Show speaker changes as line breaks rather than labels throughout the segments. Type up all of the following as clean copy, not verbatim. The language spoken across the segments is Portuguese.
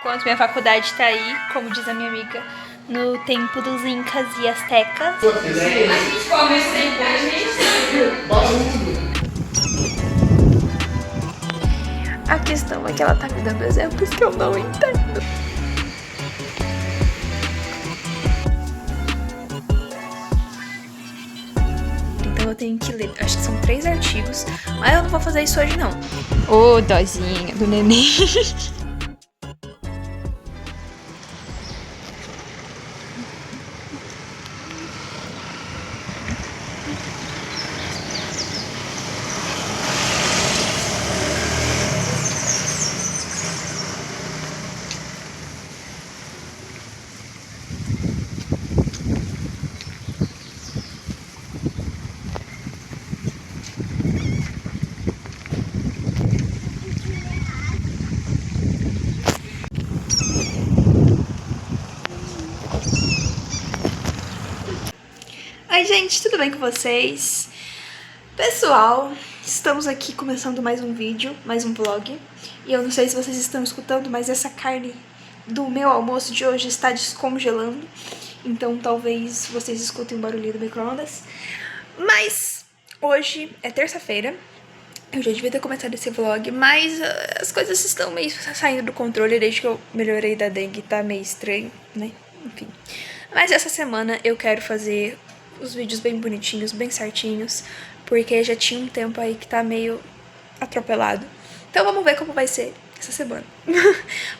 Enquanto minha faculdade tá aí, como diz a minha amiga, no tempo dos incas e astecas.
A gente come sempre, a gente barulho.
A questão é que ela tá me dando exemplos que eu não entendo. Então eu tenho que ler, acho que são 3 artigos, mas eu não vou fazer isso hoje não. Ô, dozinha do neném. Oi gente, tudo bem com vocês? Pessoal, estamos aqui começando mais um vídeo, mais um vlog. E eu não sei se vocês estão escutando, mas essa carne do meu almoço de hoje está descongelando. Então talvez vocês escutem o barulhinho do micro-ondas. Mas hoje é terça-feira. Eu já devia ter começado esse vlog, mas as coisas estão meio saindo do controle desde que eu melhorei da dengue. Tá meio estranho, né? Enfim. Mas essa semana eu quero fazer os vídeos bem bonitinhos, bem certinhos, porque já tinha um tempo aí que tá meio atropelado. Então vamos ver como vai ser essa semana.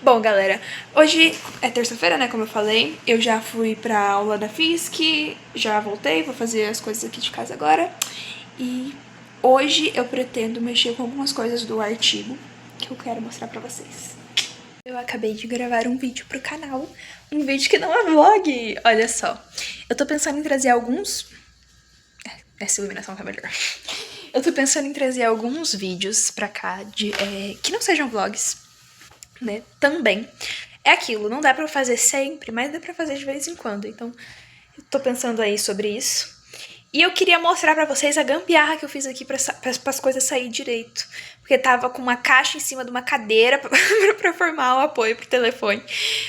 Bom, galera, hoje é terça-feira, né, como eu falei. Eu já fui pra aula da FISC, já voltei, vou fazer as coisas aqui de casa agora. E hoje eu pretendo mexer com algumas coisas do artigo que eu quero mostrar pra vocês. Eu acabei de gravar um vídeo pro canal, um vídeo que não é vlog, olha só. Eu tô pensando em trazer alguns... Essa iluminação tá melhor. Eu tô pensando em trazer alguns vídeos pra cá que não sejam vlogs, né, também. É aquilo, não dá pra fazer sempre, mas dá pra fazer de vez em quando, então eu tô pensando aí sobre isso. E eu queria mostrar pra vocês a gambiarra que eu fiz aqui pra as coisas saírem direito. Porque tava com uma caixa em cima de uma cadeira pra formar o apoio pro telefone.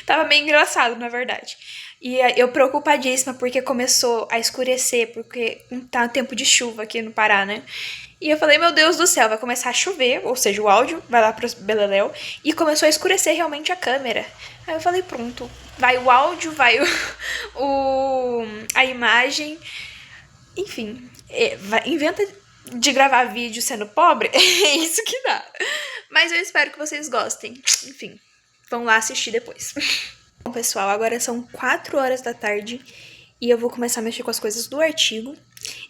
Tava meio engraçado, na verdade. E eu preocupadíssima porque começou a escurecer, porque tá um tempo de chuva aqui no Pará, né? E eu falei, meu Deus do céu, vai começar a chover, ou seja, o áudio vai lá pro beleléu, e começou a escurecer realmente a câmera. Aí eu falei, pronto, vai o áudio, vai a imagem... Enfim, inventa de gravar vídeo sendo pobre, é isso que dá. Mas eu espero que vocês gostem. Enfim, vão lá assistir depois. Bom, pessoal, agora são 4 horas da tarde e eu vou começar a mexer com as coisas do artigo.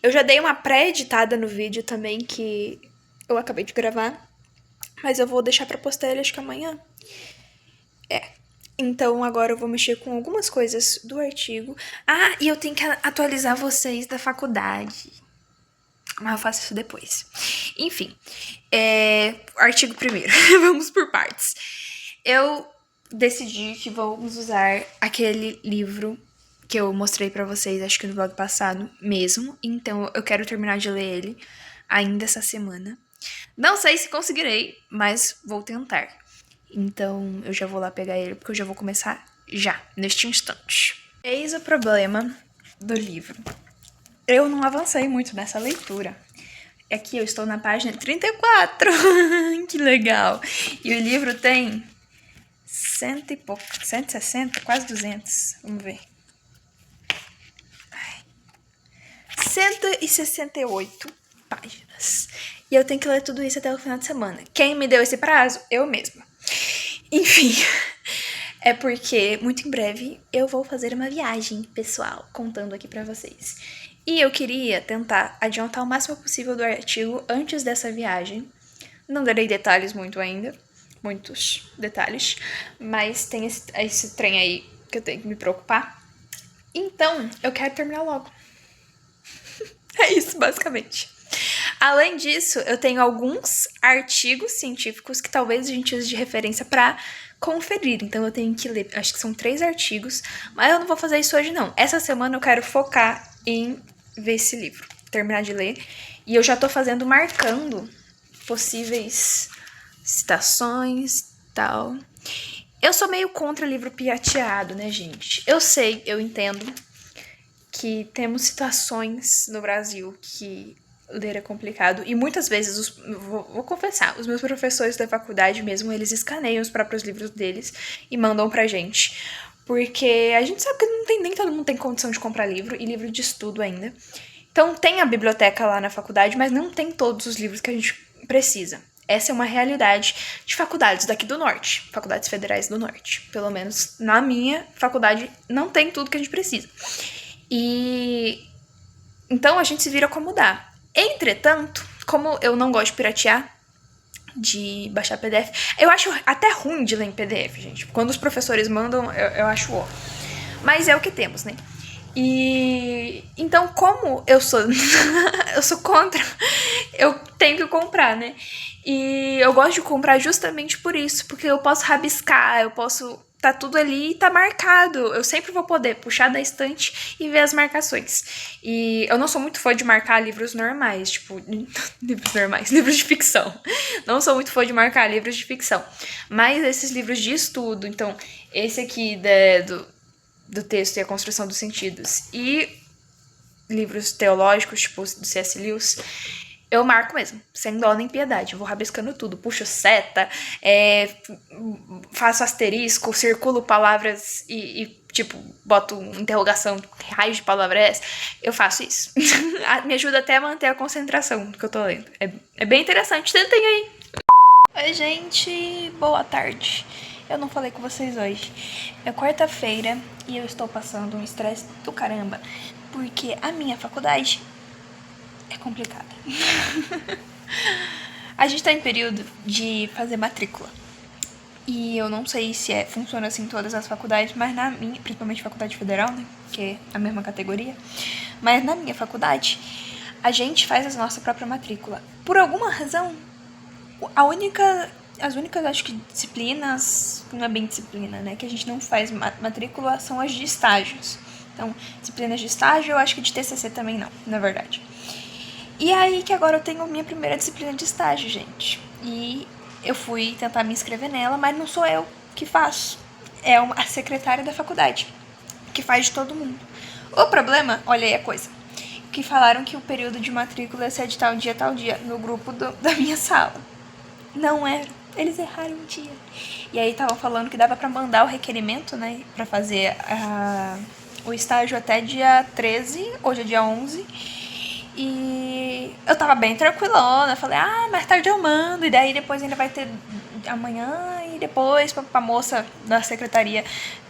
Eu já dei uma pré-editada no vídeo também, que eu acabei de gravar, mas eu vou deixar pra postar ele acho que amanhã. Então agora eu vou mexer com algumas coisas do artigo. Ah, e eu tenho que atualizar vocês da faculdade. Mas eu faço isso depois. Enfim, artigo primeiro. Vamos por partes. Eu decidi que vamos usar aquele livro que eu mostrei pra vocês, acho que no vlog passado mesmo. Então eu quero terminar de ler ele ainda essa semana. Não sei se conseguirei, mas vou tentar. Então eu já vou lá pegar ele, porque eu já vou começar já, neste instante. Eis o problema do livro. Eu não avancei muito nessa leitura. Aqui eu estou na página 34. Que legal. E o livro tem 100 e pouco, 160, quase 200. Vamos ver. 168 páginas. E eu tenho que ler tudo isso até o final de semana. Quem me deu esse prazo? Eu mesma. Enfim, é porque muito em breve eu vou fazer uma viagem, pessoal, contando aqui pra vocês. E eu queria tentar adiantar o máximo possível do artigo antes dessa viagem. Não darei detalhes muito ainda, muitos detalhes, mas tem esse trem aí que eu tenho que me preocupar. Então, eu quero terminar logo. É isso, basicamente. Além disso, eu tenho alguns artigos científicos que talvez a gente use de referência para conferir. Então eu tenho que ler, acho que são 3 artigos, mas eu não vou fazer isso hoje não. Essa semana eu quero focar em ver esse livro, terminar de ler. E eu já tô marcando possíveis citações e tal. Eu sou meio contra livro pirateado, né, gente? Eu sei, eu entendo que temos situações no Brasil que ler é complicado. E muitas vezes, vou confessar, os meus professores da faculdade mesmo, eles escaneiam os próprios livros deles e mandam pra gente. Porque a gente sabe que nem todo mundo tem condição de comprar livro, e livro de estudo ainda. Então tem a biblioteca lá na faculdade, mas não tem todos os livros que a gente precisa. Essa é uma realidade de faculdades daqui do norte, faculdades federais do norte. Pelo menos na minha faculdade não tem tudo que a gente precisa. E então a gente se vira como dá. Entretanto, como eu não gosto de piratear, de baixar PDF, eu acho até ruim de ler em PDF, gente. Quando os professores mandam, eu acho ó. Mas é o que temos, né? E então, como eu sou eu sou contra, eu tenho que comprar, né? E eu gosto de comprar justamente por isso, porque eu posso rabiscar, eu posso tá tudo ali e tá marcado. Eu sempre vou poder puxar da estante e ver as marcações. E eu não sou muito fã de marcar livros normais, tipo, livros normais, livros de ficção. Não sou muito fã de marcar livros de ficção. Mas esses livros de estudo, então, esse aqui do texto e a construção dos sentidos, e livros teológicos, tipo do C.S. Lewis, eu marco mesmo, sem dó nem piedade. Eu vou rabiscando tudo, puxo seta, faço asterisco, circulo palavras e tipo, boto interrogação, que raio de palavra é essa? Eu faço isso. Me ajuda até a manter a concentração do que eu tô lendo. É bem interessante, tentem aí. Oi, gente, boa tarde. Eu não falei com vocês hoje. É quarta-feira e eu estou passando um estresse do caramba, porque a minha faculdade é complicada. A gente tá em período de fazer matrícula. E eu não sei se funciona assim em todas as faculdades, mas na minha, principalmente faculdade federal, né? Que é a mesma categoria. Mas na minha faculdade, a gente faz a nossa própria matrícula. Por alguma razão, as únicas, acho que, disciplinas, não é bem disciplina, né? Que a gente não faz matrícula são as de estágios. Então, disciplinas de estágio, eu acho que de TCC também não, na verdade. E aí que agora eu tenho minha primeira disciplina de estágio, gente. E eu fui tentar me inscrever nela, mas não sou eu que faço. É a secretária da faculdade, que faz de todo mundo. O problema, olha aí a coisa, que falaram que o período de matrícula ia ser de tal dia, no grupo da minha sala. Não era. Eles erraram um dia. E aí estavam falando que dava pra mandar o requerimento, né, pra fazer o estágio até dia 13, hoje é dia 11. E eu tava bem tranquilona, falei, mais tarde eu mando, e daí depois ainda vai ter amanhã e depois pra moça da secretaria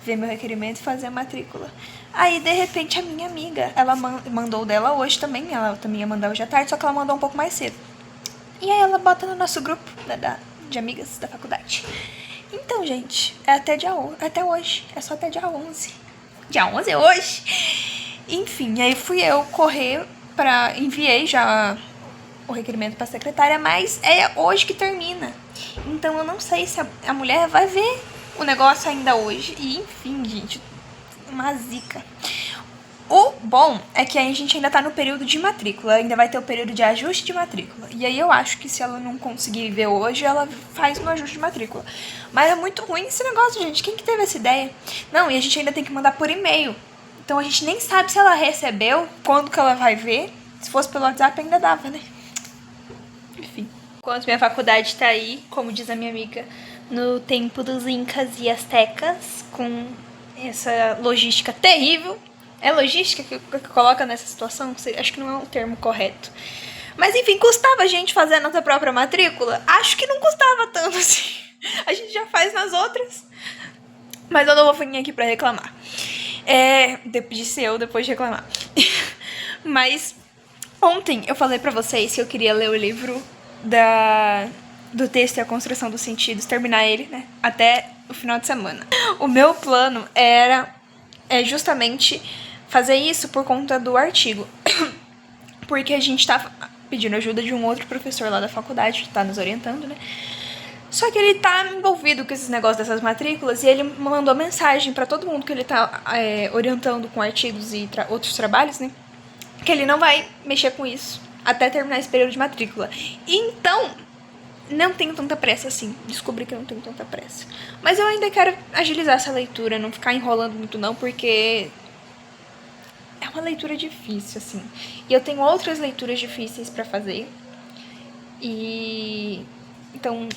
ver meu requerimento e fazer a matrícula. Aí, de repente, a minha amiga, ela mandou dela hoje também, ela também ia mandar hoje à tarde, só que ela mandou um pouco mais cedo. E aí ela bota no nosso grupo de amigas da faculdade. Então, gente, é até hoje, é só até dia 11. Dia 11 é hoje. Enfim, aí fui eu correr enviei já o requerimento para a secretária, mas é hoje que termina. Então eu não sei se a mulher vai ver o negócio ainda hoje. E enfim, gente, uma zica. O bom é que a gente ainda tá no período de matrícula, ainda vai ter o período de ajuste de matrícula. E aí eu acho que se ela não conseguir ver hoje, ela faz no ajuste de matrícula. Mas é muito ruim esse negócio, gente. Quem que teve essa ideia? Não, e a gente ainda tem que mandar por e-mail. Então a gente nem sabe se ela recebeu, quando que ela vai ver. Se fosse pelo WhatsApp ainda dava, né? Enfim. Enquanto minha faculdade tá aí, como diz a minha amiga, no tempo dos incas e astecas, com essa logística terrível. É logística que coloca nessa situação? Acho que não é um termo correto. Mas enfim, custava a gente fazer a nossa própria matrícula? Acho que não custava tanto assim. A gente já faz nas outras. Mas eu não vou vir aqui pra reclamar. Disse eu depois de reclamar. Mas ontem eu falei pra vocês que eu queria ler o livro do texto e a construção dos sentidos, terminar ele, né, até o final de semana. O meu plano é justamente fazer isso por conta do artigo. Porque a gente tá pedindo ajuda de um outro professor lá da faculdade, que tá nos orientando, né? Só que ele tá envolvido com esses negócios dessas matrículas e ele mandou mensagem pra todo mundo que ele tá orientando com artigos e outros trabalhos, né? Que ele não vai mexer com isso até terminar esse período de matrícula. Então, não tenho tanta pressa assim. Descobri que eu não tenho tanta pressa. Mas eu ainda quero agilizar essa leitura, não ficar enrolando muito não, porque é uma leitura difícil, assim. E eu tenho outras leituras difíceis pra fazer. E então,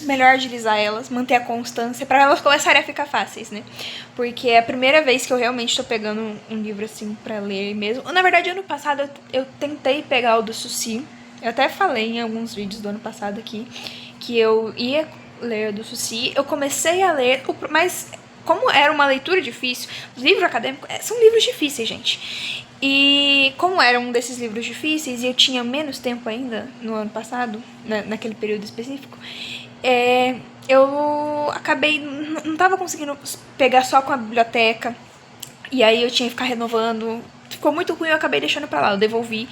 melhor agilizar elas, manter a constância pra elas começarem a ficar fáceis, né? Porque é a primeira vez que eu realmente tô pegando um livro assim pra ler mesmo. Na verdade, ano passado eu tentei pegar o do Suci. Eu até falei em alguns vídeos do ano passado aqui que eu ia ler o do Suci. Eu comecei a ler, mas como era uma leitura difícil, livro acadêmico são livros difíceis, gente. E como era um desses livros difíceis e eu tinha menos tempo ainda no ano passado, naquele período específico, eu acabei, não tava conseguindo pegar só com a biblioteca, e aí eu tinha que ficar renovando. Ficou muito ruim, eu acabei deixando pra lá. Eu devolvi,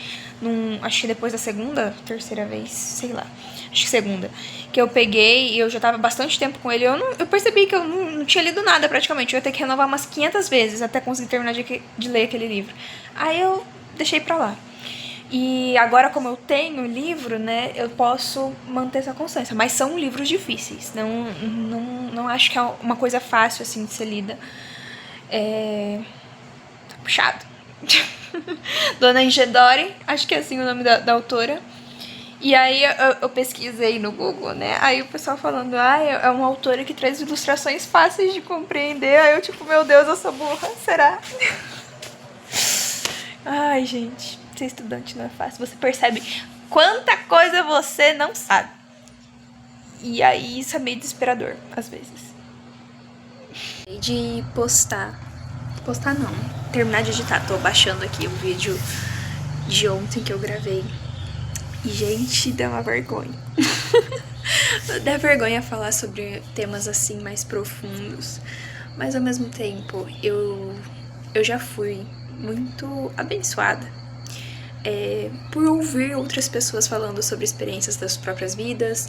acho que depois da terceira vez, sei lá, acho que segunda, que eu peguei e eu já tava bastante tempo com ele. Eu percebi que eu não tinha lido nada praticamente. Eu ia ter que renovar umas 500 vezes até conseguir terminar de ler aquele livro. Aí eu deixei pra lá. E agora, como eu tenho o livro, né, eu posso manter essa constância. Mas são livros difíceis. Não acho que é uma coisa fácil, assim, de ser lida. Tá puxado. Dona Ingedori, acho que é assim o nome da autora. E aí eu pesquisei no Google, né? Aí o pessoal falando, é uma autora que traz ilustrações fáceis de compreender. Aí eu tipo, meu Deus, eu sou burra, será? Ai, gente, ser estudante não é fácil. Você percebe quanta coisa você não sabe. E aí isso é meio desesperador, às vezes. De postar não, terminar de editar. Tô baixando aqui o vídeo de ontem que eu gravei. E, gente, dá uma vergonha. Dá vergonha falar sobre temas assim mais profundos. Mas ao mesmo tempo, eu já fui muito abençoada por ouvir outras pessoas falando sobre experiências das próprias vidas.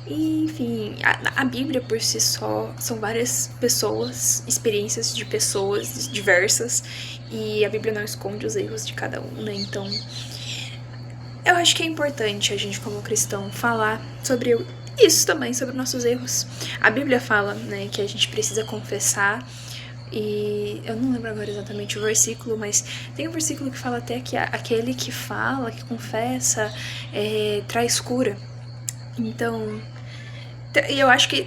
E, enfim, a Bíblia por si só são várias pessoas, experiências de pessoas diversas, e a Bíblia não esconde os erros de cada um, né? Então, eu acho que é importante a gente, como cristão, falar sobre isso também, sobre nossos erros. A Bíblia fala, né, que a gente precisa confessar, e eu não lembro agora exatamente o versículo, mas tem um versículo que fala até que aquele que fala, que confessa, traz cura. Então, eu acho que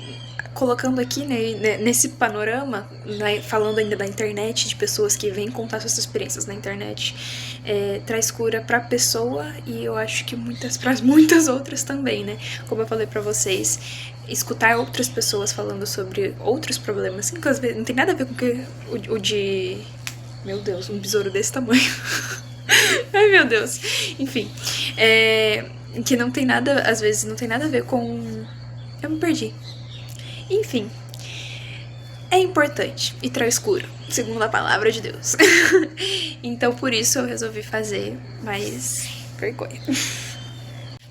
colocando aqui, né, nesse panorama, né, falando ainda da internet, de pessoas que vêm contar suas experiências na internet, traz cura pra pessoa, e eu acho que para muitas outras também, né? Como eu falei pra vocês, escutar outras pessoas falando sobre outros problemas, assim, que às vezes não tem nada a ver com o de... Meu Deus, um besouro desse tamanho. Ai, meu Deus. Enfim, que não tem nada, às vezes não tem nada a ver com... Eu me perdi. Enfim, é importante e traz cura, segundo a palavra de Deus. Então por isso eu resolvi fazer mais vergonha.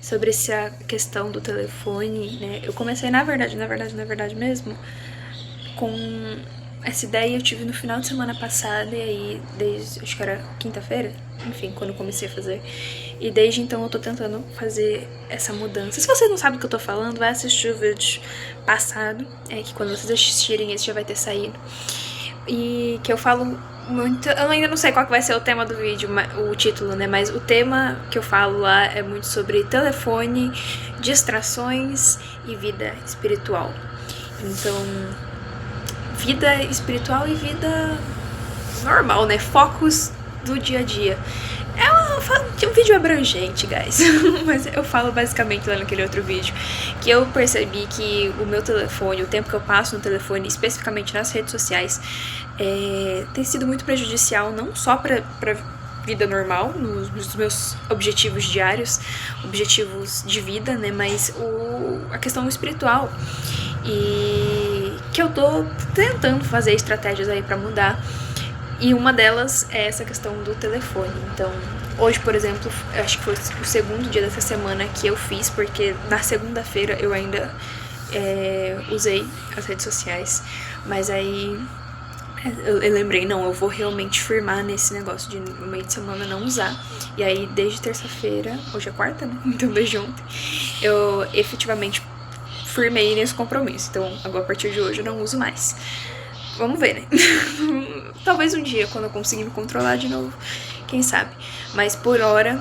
Sobre essa questão do telefone, né? Eu comecei, na verdade mesmo, com essa ideia eu tive no final de semana passada, e aí, desde, acho que era quinta-feira, enfim, quando eu comecei a fazer. E desde então eu tô tentando fazer essa mudança. Se vocês não sabem do que eu tô falando, vai assistir o vídeo passado, que quando vocês assistirem esse já vai ter saído. E que eu falo muito... Eu ainda não sei qual que vai ser o tema do vídeo, o título, né? Mas o tema que eu falo lá é muito sobre telefone, distrações e vida espiritual. Então, vida espiritual e vida normal, né? Focos do dia a dia. É um vídeo abrangente, guys. Mas eu falo basicamente lá naquele outro vídeo que eu percebi que o meu telefone, o tempo que eu passo no telefone, especificamente nas redes sociais, tem sido muito prejudicial, não só pra vida normal, nos meus objetivos diários, objetivos de vida, né, mas a questão espiritual. E que eu tô tentando fazer estratégias aí pra mudar. E uma delas é essa questão do telefone. Então, hoje, por exemplo, acho que foi o segundo dia dessa semana que eu fiz, porque na segunda-feira eu ainda usei as redes sociais. Mas aí, eu lembrei, não, eu vou realmente firmar nesse negócio de no meio de semana não usar. E aí, desde terça-feira, hoje é quarta, né? Então, desde ontem, eu efetivamente firmei nesse compromisso. Então, agora, a partir de hoje, eu não uso mais. Vamos ver, né? Talvez um dia, quando eu conseguir me controlar de novo, quem sabe. Mas, por hora,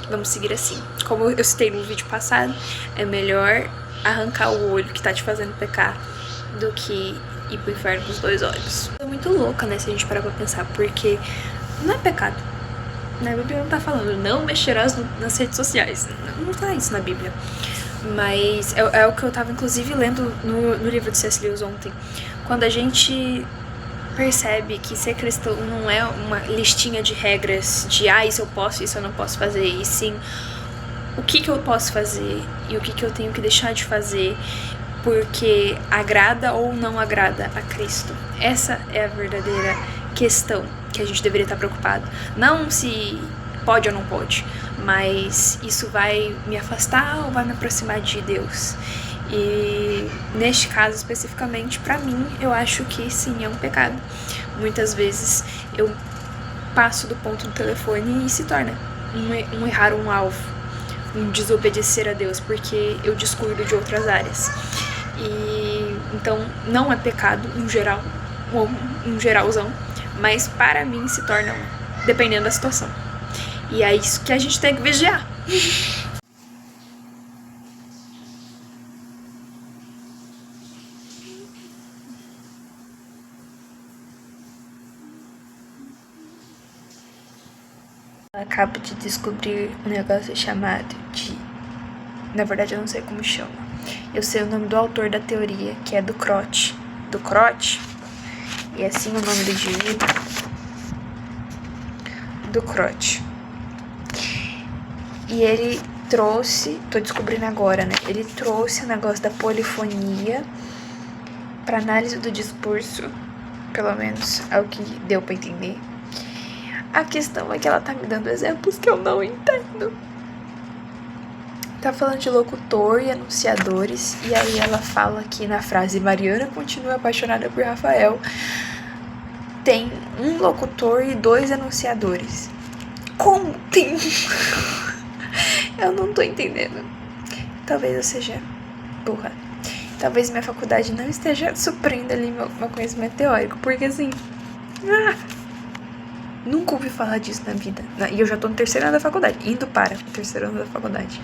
vamos seguir assim. Como eu citei no vídeo passado, é melhor arrancar o olho que tá te fazendo pecar do que ir pro inferno com os 2 olhos. É muito louca, né, se a gente parar pra pensar, porque não é pecado. Na Bíblia não tá falando, não mexerás nas redes sociais. Não tá isso na Bíblia. Mas é o que eu tava, inclusive, lendo no livro de C.S. Lewis ontem. Quando a gente percebe que ser cristão não é uma listinha de regras de isso eu posso, isso eu não posso fazer, e sim o que eu posso fazer e o que eu tenho que deixar de fazer porque agrada ou não agrada a Cristo. Essa é a verdadeira questão que a gente deveria estar preocupado. Não se pode ou não pode, mas isso vai me afastar ou vai me aproximar de Deus. E neste caso especificamente, pra mim, eu acho que sim, é um pecado. Muitas vezes eu passo do ponto do telefone e se torna um errar um alvo, um desobedecer a Deus, porque eu descuido de outras áreas. E então não é pecado em geral, ou um geralzão, mas para mim se torna dependendo da situação. E é isso que a gente tem que vigiar. Eu acabo de descobrir um negócio chamado de... Na verdade, eu não sei como chama. Eu sei o nome do autor da teoria, que é do Croce. Do Croce. E assim o nome do indivíduo. Do Croce. E ele trouxe... Tô descobrindo agora, né? Ele trouxe o negócio da polifonia pra análise do discurso. Pelo menos é o que deu pra entender. A questão é que ela tá me dando exemplos que eu não entendo. Tá falando de locutor e anunciadores. E aí ela fala que na frase Mariana continua apaixonada por Rafael, tem um locutor e 2 anunciadores. Como tem? Eu não tô entendendo. Talvez eu seja burra. Talvez minha faculdade não esteja suprindo ali meu conhecimento teórico. Porque assim... nunca ouvi falar disso na vida. E eu já tô no 3º ano da faculdade. Indo para o 3º ano da faculdade.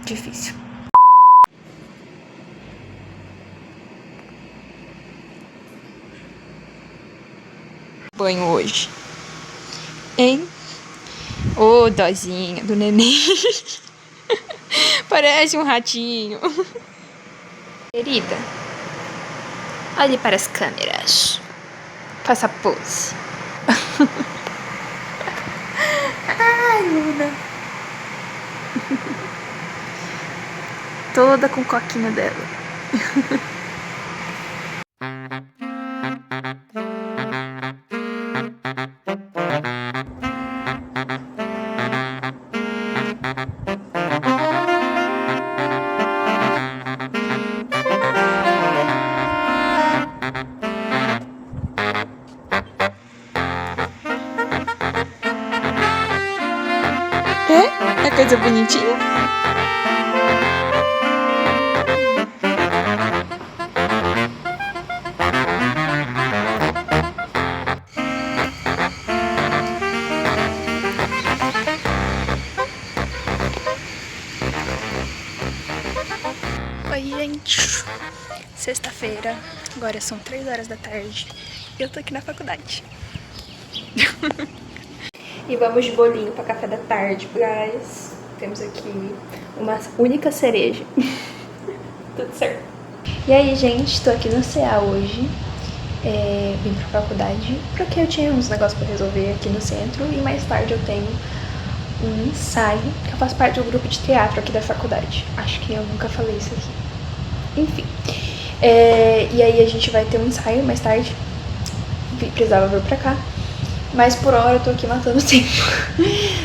Difícil. Banho hoje. Hein? Ô, dozinha do neném. Parece um ratinho. Querida, olhe para as câmeras. Faça pose. Ai, Luna. Toda com o coquinho dela. É coisa bonitinha. Oi, gente. Sexta-feira, agora são 3 horas da tarde e eu tô aqui na faculdade. E vamos de bolinho pra café da tarde, guys. Temos aqui uma única cereja. Tudo certo. E aí, gente, tô aqui no CA hoje. Vim pra faculdade porque eu tinha uns negócios pra resolver aqui no centro. E mais tarde eu tenho um ensaio, que eu faço parte do grupo de teatro aqui da faculdade. Acho que eu nunca falei isso aqui. Enfim. E aí a gente vai ter um ensaio mais tarde. Precisava vir pra cá. Mas por hora eu tô aqui matando tempo.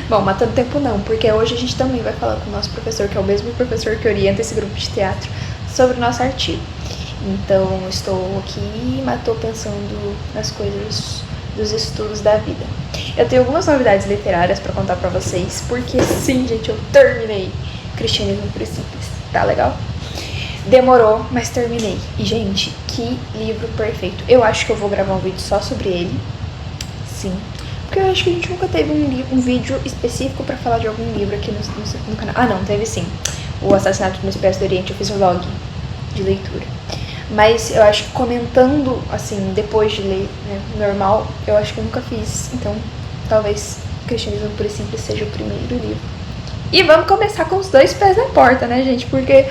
Bom, matando tempo não, porque hoje a gente também vai falar com o nosso professor, que é o mesmo professor que orienta esse grupo de teatro, sobre o nosso artigo. Então estou aqui, mas estou pensando nas coisas dos estudos da vida. Eu tenho algumas novidades literárias para contar para vocês, porque sim, gente, eu terminei Cristianismo Puro e Simples. Tá legal? Demorou, mas terminei. E, gente, que livro perfeito. Eu acho que eu vou gravar um vídeo só sobre ele. Sim. Porque eu acho que a gente nunca teve um vídeo específico pra falar de algum livro aqui no canal. Ah, não, teve sim. O Assassinato de uma Espécie do Oriente, eu fiz um vlog de leitura. Mas eu acho que comentando, assim, depois de ler, né, normal, eu acho que eu nunca fiz. Então, talvez Cristianismo Puro e Simples seja o primeiro livro. E vamos começar com os 2 pés na porta, né, gente? Porque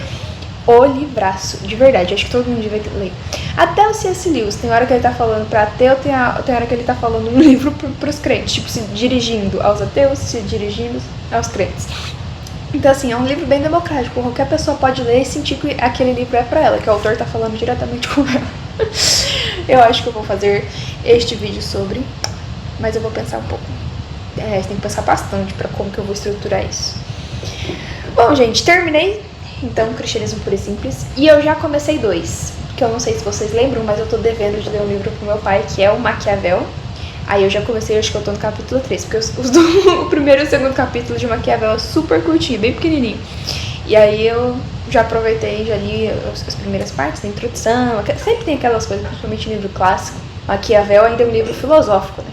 o livraço, de verdade, acho que todo mundo devia ler. Até o C.S. Lewis, tem hora que ele tá falando pra ateu, tem hora que ele tá falando um livro pros crentes, tipo, se dirigindo aos ateus, se dirigindo aos crentes. Então, assim, é um livro bem democrático, qualquer pessoa pode ler e sentir que aquele livro é pra ela, que o autor tá falando diretamente com ela. Eu acho que eu vou fazer este vídeo sobre, mas eu vou pensar um pouco. Você tem que pensar bastante pra como que eu vou estruturar isso. Bom, gente, terminei. Então, Cristianismo Puro e Simples. E eu já comecei 2, que eu não sei se vocês lembram, mas eu tô devendo de ler um livro pro meu pai, que é o Maquiavel. Aí eu já comecei, acho que eu tô no capítulo 3, porque o primeiro e o segundo capítulo de Maquiavel é super curtinho, bem pequenininho. E aí eu já aproveitei, já li as primeiras partes, da introdução, sempre tem aquelas coisas, principalmente em livro clássico. Maquiavel ainda é um livro filosófico, né?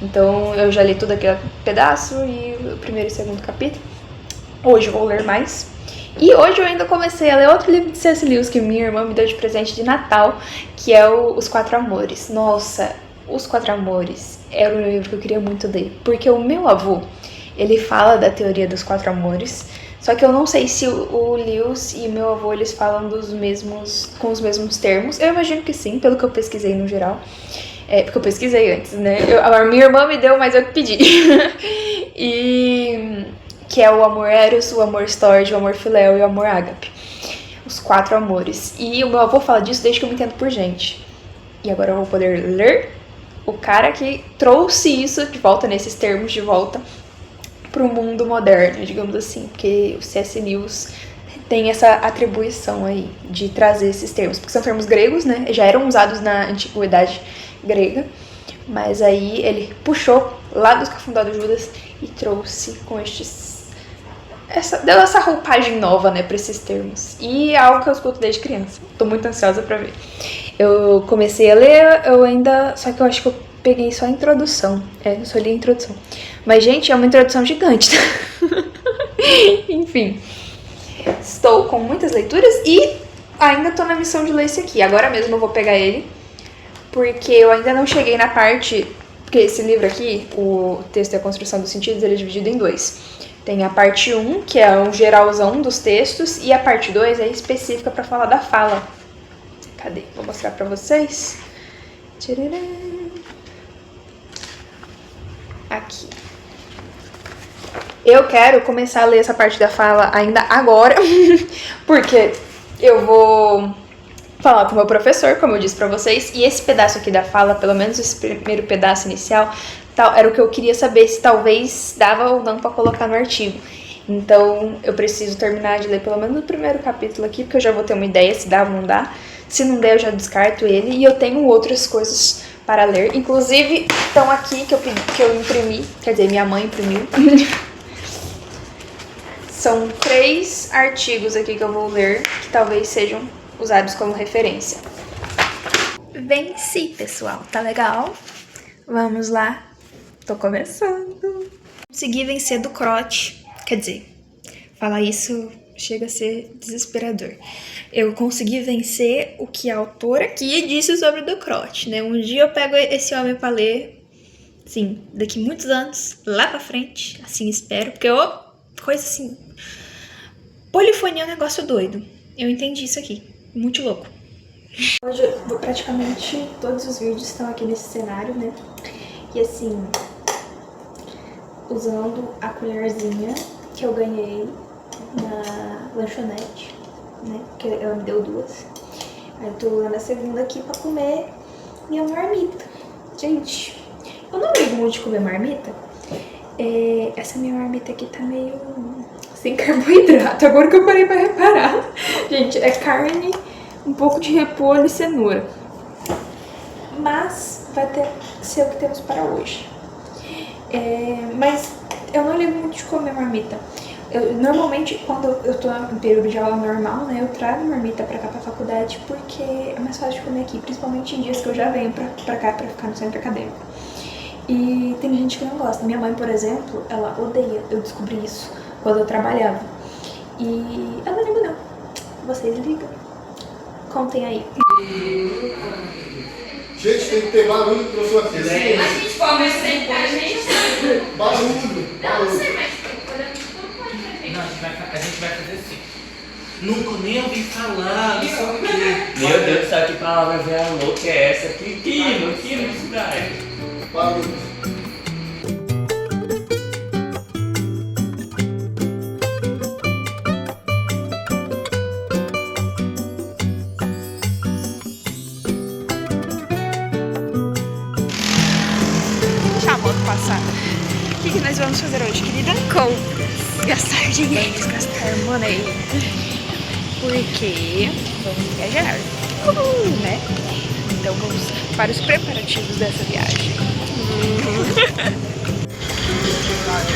Então eu já li todo aquele pedaço e o primeiro e o segundo capítulo. Hoje eu vou ler mais. E hoje eu ainda comecei a ler outro livro de C.S. Lewis que minha irmã me deu de presente de Natal, que é Os Quatro Amores. Nossa, Os Quatro Amores era um livro que eu queria muito ler, porque o meu avô, ele fala da teoria dos quatro amores, só que eu não sei se o Lewis e meu avô, eles falam com os mesmos termos. Eu imagino que sim, pelo que eu pesquisei no geral. Porque eu pesquisei antes, né? Agora, minha irmã me deu, mas eu que pedi. Que é o amor eros, o amor storge, o amor filéu e o amor ágape. Os 4 amores. E o meu avô fala disso desde que eu me entendo por gente. E agora eu vou poder ler o cara que trouxe isso de volta, nesses termos de volta, pro mundo moderno, digamos assim. Porque o C.S. Lewis tem essa atribuição aí de trazer esses termos. Porque são termos gregos, né? Já eram usados na antiguidade grega. Mas aí ele puxou lá dos Cafundados Judas e trouxe com deu essa roupagem nova, né, pra esses termos. E é algo que eu escuto desde criança. Tô muito ansiosa pra ver. Eu comecei a ler, só que eu acho que eu peguei só a introdução. Eu só li a introdução. Mas, gente, é uma introdução gigante. Enfim. Estou com muitas leituras e ainda tô na missão de ler esse aqui. Agora mesmo eu vou pegar ele, porque eu ainda não cheguei na parte... Porque esse livro aqui, o texto e a construção dos sentidos, ele é dividido em 2. Tem a parte 1, que é um geralzão dos textos, e a parte 2 é específica para falar da fala. Cadê? Vou mostrar para vocês. Tcharam. Aqui. Eu quero começar a ler essa parte da fala ainda agora, porque eu vou falar com o meu professor, como eu disse para vocês, e esse pedaço aqui da fala, pelo menos esse primeiro pedaço inicial, era o que eu queria saber se talvez dava ou não pra colocar no artigo. Então eu preciso terminar de ler pelo menos o primeiro capítulo aqui, porque eu já vou ter uma ideia se dá ou não dá. Se não der, eu já descarto ele. E eu tenho outras coisas para ler. Inclusive, estão aqui que eu imprimi. Quer dizer, minha mãe imprimiu. São 3 artigos aqui que eu vou ler, que talvez sejam usados como referência. Venci, pessoal. Tá legal? Vamos lá. Tô começando. Consegui vencer do crote. Quer dizer, falar isso chega a ser desesperador. Eu consegui vencer o que a autora aqui disse sobre o do crote, né? Um dia eu pego esse homem pra ler, sim, daqui muitos anos, lá pra frente, assim espero, porque coisa assim... Polifonia é um negócio doido. Eu entendi isso aqui. Muito louco. Hoje, praticamente todos os vídeos estão aqui nesse cenário, né? E assim, usando a colherzinha que eu ganhei na lanchonete, né? Porque ela me deu 2. Aí eu tô usando a segunda aqui pra comer minha marmita. Gente, eu não ligo muito de comer marmita. Essa minha marmita aqui tá meio sem carboidrato, agora que eu parei pra reparar. Gente, é carne um pouco de repolho e cenoura. Mas vai ser o que temos para hoje. Mas eu não ligo muito de comer marmita. Normalmente, quando eu tô em período de aula normal, né, eu trago marmita pra cá pra faculdade porque é mais fácil de comer aqui, principalmente em dias que eu já venho pra cá pra ficar no centro acadêmico. E tem gente que não gosta. Minha mãe, por exemplo, ela odeia. Eu descobri isso quando eu trabalhava. E ela não liga não. Vocês ligam? Contem aí.
Gente, tem que ter barulho pro professor aqui.
A gente come sem a gente.
Barulho.
Não sei, mas não pode fazer.
Não, a gente vai fazer assim. Nunca nem ouvi falar, não sei o quê. Meu Deus do céu, que palavra velha louca é essa? Aqui na cidade.
Barulho.
Deixa a moto passar. O que nós vamos fazer hoje, querida? Compras. Gastar dinheiro, gastar money. Porque vamos viajar. Né? Então vamos para os preparativos dessa viagem.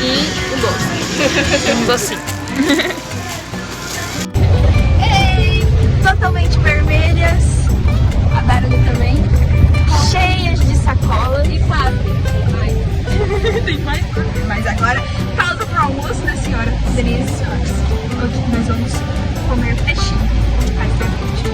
E um doce. Um docinho. Ei, totalmente vermelhas. A Dara também. Cheias de sacolas e fábrica. Tem mais? Mas agora, pausa pro almoço da senhora Denise. Hoje nós vamos comer peixinho. Aí pra frente.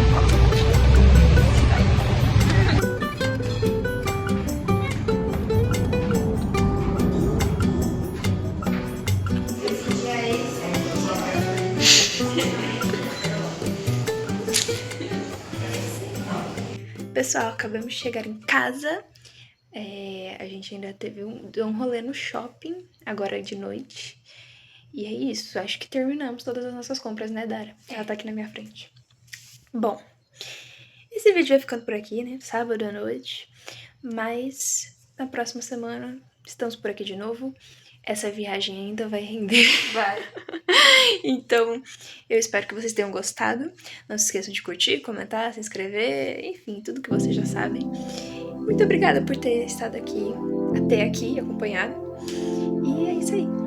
Pessoal, acabamos de chegar em casa. A gente ainda deu um rolê no shopping, agora de noite. E é isso, acho que terminamos todas as nossas compras, né, Dara? Ela tá aqui na minha frente. Bom, esse vídeo vai ficando por aqui, né? Sábado à noite. Mas na próxima semana estamos por aqui de novo. Essa viagem ainda vai render.
Vai.
Então, eu espero que vocês tenham gostado. Não se esqueçam de curtir, comentar, se inscrever, enfim, tudo que vocês já sabem. Muito obrigada por ter estado aqui, até aqui, acompanhado. E é isso aí.